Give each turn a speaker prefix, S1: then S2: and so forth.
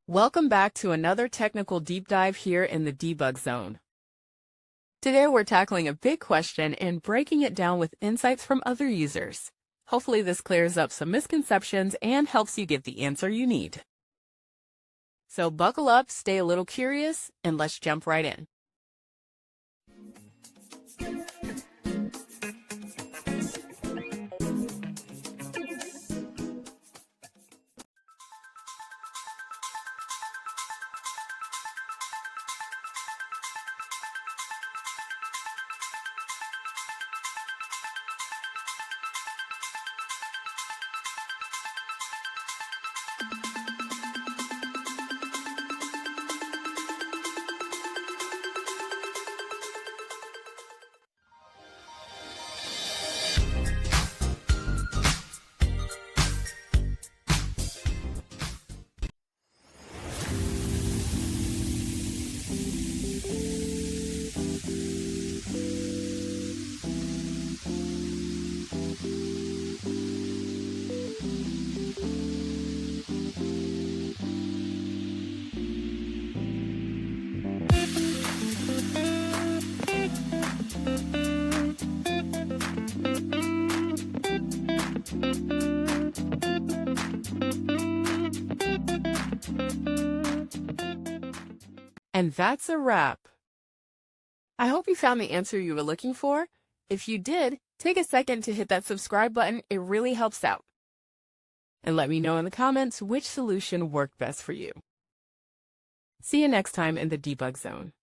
S1: Welcome back to another technical deep dive here in the debug zone. Today we're tackling a big question and breaking it down with insights from other users. Hopefully this clears up some misconceptions and helps you get the answer you need. So buckle up, stay a little curious, and let's jump right in. And that's a wrap. I hope you found the answer you were looking for. If you did, take a second to hit that subscribe button. It really helps out. And let me know in the comments which solution worked best for you. See you next time in the debug zone.